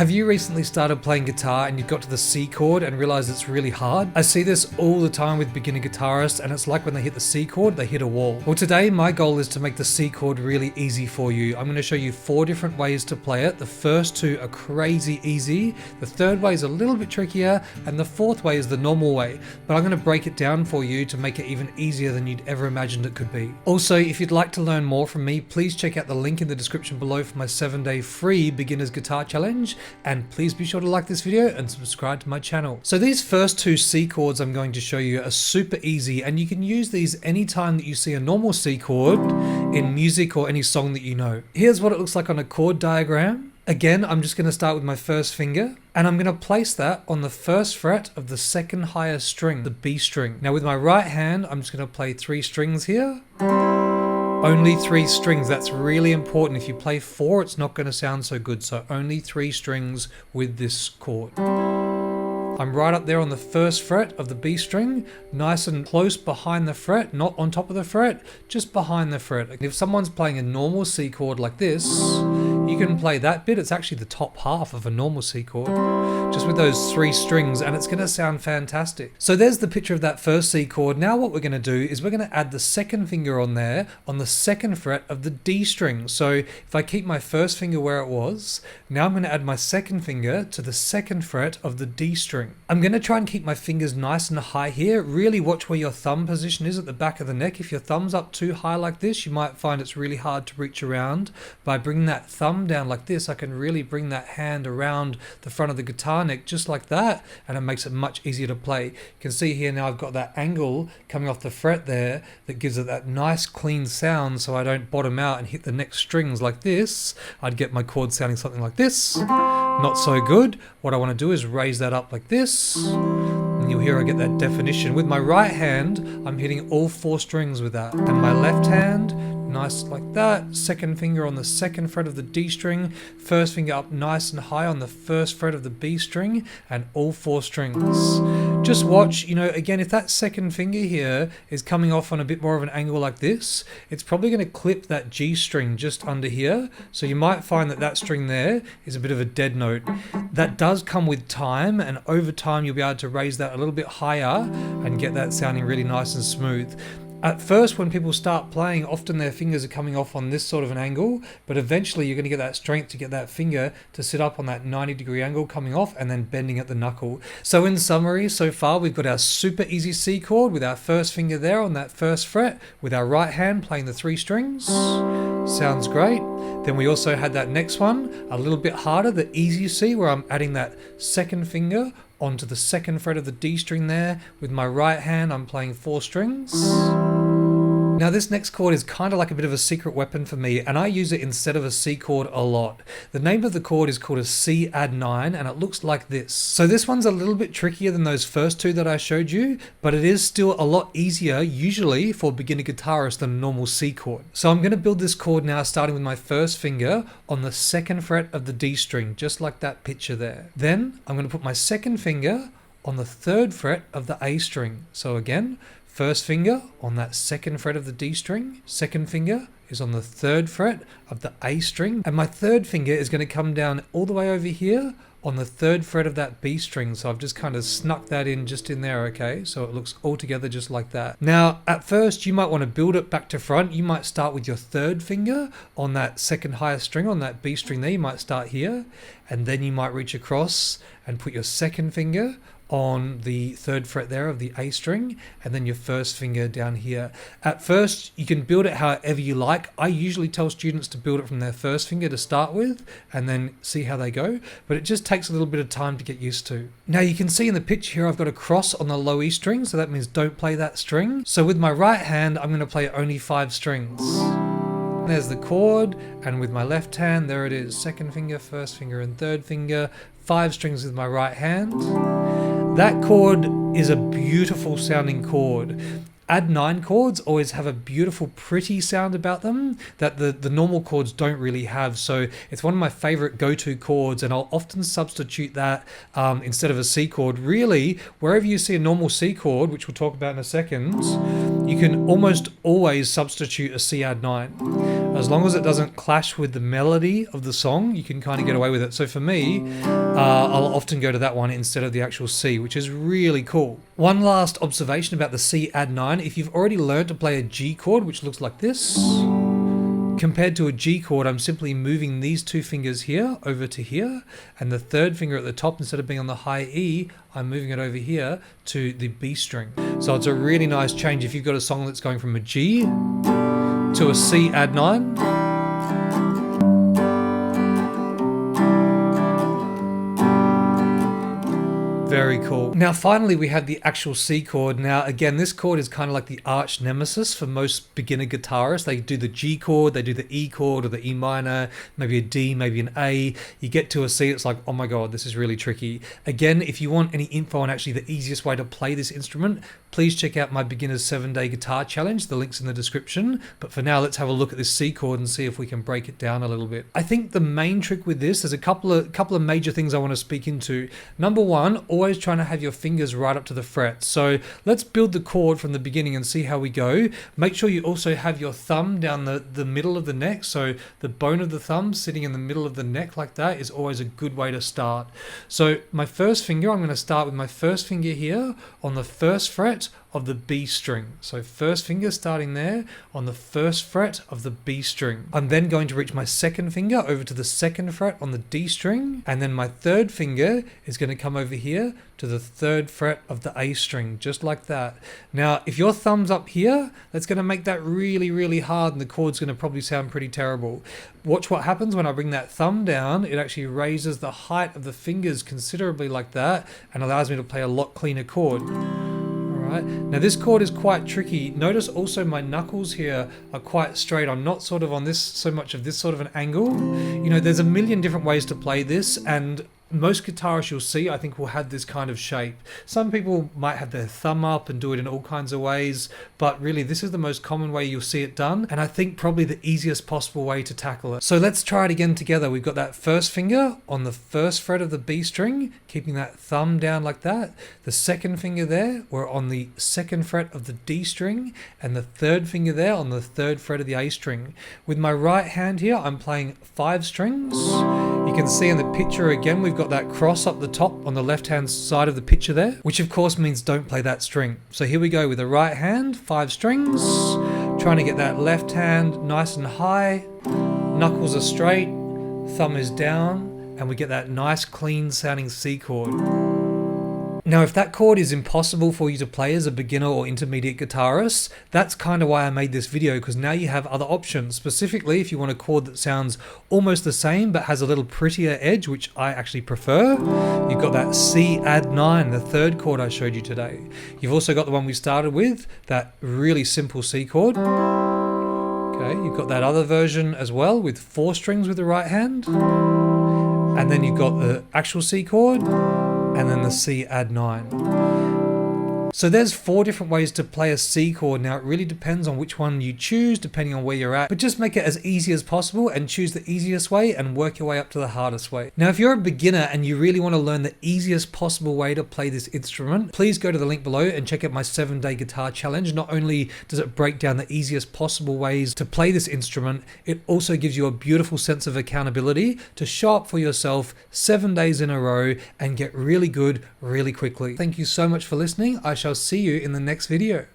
Have you recently started playing guitar and you got to the C chord and realized it's really hard? I see this all the time with beginner guitarists, and it's like when they hit the C chord, they hit a wall. Well, today my goal is to make the C chord really easy for you. I'm going to show you 4 different ways to play it. The first 2 are crazy easy, the third way is a little bit trickier, and the fourth way is the normal way. But I'm going to break it down for you to make it even easier than you'd ever imagined it could be. Also, if you'd like to learn more from me, please check out the link in the description below for my 7-day free beginner's guitar challenge. And please be sure to like this video and subscribe to my channel. So these first 2 C chords I'm going to show you are super easy, and you can use these anytime that you see a normal C chord in music or any song that you know. Here's what it looks like on a chord diagram. Again, I'm just going to start with my first finger, and I'm going to place that on the first fret of the second highest string, the B string. Now with my right hand, I'm just going to play 3 strings here. Only 3 strings, that's really important. If you play 4, it's not going to sound so good. So only 3 strings with this chord. I'm right up there on the first fret of the B string, nice and close behind the fret, not on top of the fret, just behind the fret. If someone's playing a normal C chord like this, you can play that bit. It's actually the top half of a normal C chord, just with those 3 strings, and it's going to sound fantastic. So there's the picture of that first C chord. Now what we're going to do is we're going to add the second finger on there on the second fret of the D string. So if I keep my first finger where it was, now I'm going to add my second finger to the second fret of the D string. I'm going to try and keep my fingers nice and high here. Really watch where your thumb position is at the back of the neck. If your thumb's up too high like this, you might find it's really hard to reach around. By bringing that thumb down like this, I can really bring that hand around the front of the guitar neck just like that, and it makes it much easier to play. You can see here now I've got that angle coming off the fret there that gives it that nice clean sound, so I don't bottom out and hit the next strings like this. I'd get my chord sounding something like this. Not so good. What I want to do is raise that up like this, and you'll hear I get that definition. With my right hand, I'm hitting all 4 strings with that, and my left hand, nice like that. Second finger on the second fret of the D string, first finger up nice and high on the first fret of the B string, and all 4 strings. Just watch, again, if that second finger here is coming off on a bit more of an angle like this, it's probably going to clip that G string just under here. So you might find that that string there is a bit of a dead note. That does come with time, and over time you'll be able to raise that a little bit higher and get that sounding really nice and smooth. At first, when people start playing, often their fingers are coming off on this sort of an angle, but eventually you're going to get that strength to get that finger to sit up on that 90-degree angle coming off and then bending at the knuckle. So in summary, so far we've got our super easy C chord with our first finger there on that first fret, with our right hand playing the 3 strings. Sounds great. Then we also had that next one, a little bit harder, the easy C, where I'm adding that second finger onto the second fret of the D string there. With my right hand, I'm playing 4 strings. Now this next chord is kind of like a bit of a secret weapon for me, and I use it instead of a C chord a lot. The name of the chord is called a C add 9, and it looks like this. So this one's a little bit trickier than those first 2 that I showed you, but it is still a lot easier usually for beginner guitarists than a normal C chord. So I'm going to build this chord now, starting with my first finger on the second fret of the D string, just like that picture there. Then I'm going to put my second finger on the third fret of the A string. So again, first finger on that second fret of the D string, second finger is on the third fret of the A string, and my third finger is going to come down all the way over here on the third fret of that B string. So I've just kind of snuck that in just in there, okay? So it looks all together just like that. Now, at first, you might want to build it back to front. You might start with your third finger on that second highest string, on that B string there. You might start here, and then you might reach across and put your second finger on the third fret there of the A string, and then your first finger down here. At first, you can build it however you like. I usually tell students to build it from their first finger to start with, and then see how they go, but it just takes a little bit of time to get used to. Now you can see in the picture here, I've got a cross on the low E string, so that means don't play that string. So with my right hand, I'm going to play only 5 strings. There's the chord, and with my left hand, there it is. Second finger, first finger, and third finger. 5 strings with my right hand. That chord is a beautiful sounding chord. Add 9 chords always have a beautiful, pretty sound about them that the normal chords don't really have. So it's one of my favorite go-to chords, and I'll often substitute that instead of a C chord. Really, wherever you see a normal C chord, which we'll talk about in a second, you can almost always substitute a C add 9. As long as it doesn't clash with the melody of the song, you can kind of get away with it. So for me, I'll often go to that one instead of the actual C, which is really cool. One last observation about the C add 9. If you've already learned to play a G chord, which looks like this, compared to a G chord, I'm simply moving these two fingers here over to here, and the third finger at the top, instead of being on the high E, I'm moving it over here to the B string. So it's a really nice change if you've got a song that's going from a G to a C add 9. Very cool. Now finally we have the actual C chord. Now again, this chord is kind of like the arch nemesis for most beginner guitarists. They do the G chord, they do the E chord or the E minor, maybe a D, maybe an A. You get to a C, it's like, oh my god, this is really tricky. Again, if you want any info on actually the easiest way to play this instrument, please check out my beginner's 7-day guitar challenge. The link's in the description. But for now, let's have a look at this C chord and see if we can break it down a little bit. I think the main trick with this, there's a couple of major things I want to speak into. Number one, always trying to have your fingers right up to the fret. So let's build the chord from the beginning and see how we go. Make sure you also have your thumb down the middle of the neck. So the bone of the thumb sitting in the middle of the neck like that is always a good way to start. So my first finger, I'm going to start with my first finger here on the first fret of the B string. So first finger starting there on the first fret of the B string. I'm then going to reach my second finger over to the second fret on the D string, and then my third finger is going to come over here to the third fret of the A string, just like that. Now, if your thumb's up here, that's going to make that really, really hard, and the chord's going to probably sound pretty terrible. Watch what happens when I bring that thumb down. It actually raises the height of the fingers considerably like that, and allows me to play a lot cleaner chord. Now this chord is quite tricky. Notice also my knuckles here are quite straight. I'm not sort of on this so much of this sort of an angle. You know, there's a million different ways to play this, and most guitarists you'll see, I think, will have this kind of shape. Some people might have their thumb up and do it in all kinds of ways, but really this is the most common way you'll see it done, and I think probably the easiest possible way to tackle it. So let's try it again together. We've got that first finger on the first fret of the B string, keeping that thumb down like that. The second finger there, we're on the second fret of the D string, and the third finger there on the third fret of the A string. With my right hand here, I'm playing 5 strings. You can see in the picture again, we've got that cross up the top on the left hand side of the picture there, which of course means don't play that string. So here we go with the right hand, 5 strings, trying to get that left hand nice and high, knuckles are straight, thumb is down, and we get that nice clean sounding C chord. Now, if that chord is impossible for you to play as a beginner or intermediate guitarist, that's kind of why I made this video, because now you have other options. Specifically, if you want a chord that sounds almost the same but has a little prettier edge, which I actually prefer, you've got that C add 9, the third chord I showed you today. You've also got the one we started with, that really simple C chord. Okay, you've got that other version as well with 4 strings with the right hand. And then you've got the actual C chord, and then the C add 9. So there's 4 different ways to play a C chord. Now it really depends on which one you choose, depending on where you're at, but just make it as easy as possible and choose the easiest way and work your way up to the hardest way. Now if you're a beginner and you really want to learn the easiest possible way to play this instrument, please go to the link below and check out my 7-day guitar challenge. Not only does it break down the easiest possible ways to play this instrument, it also gives you a beautiful sense of accountability to show up for yourself 7 days in a row and get really good really quickly. Thank you so much for listening. I shall see you in the next video.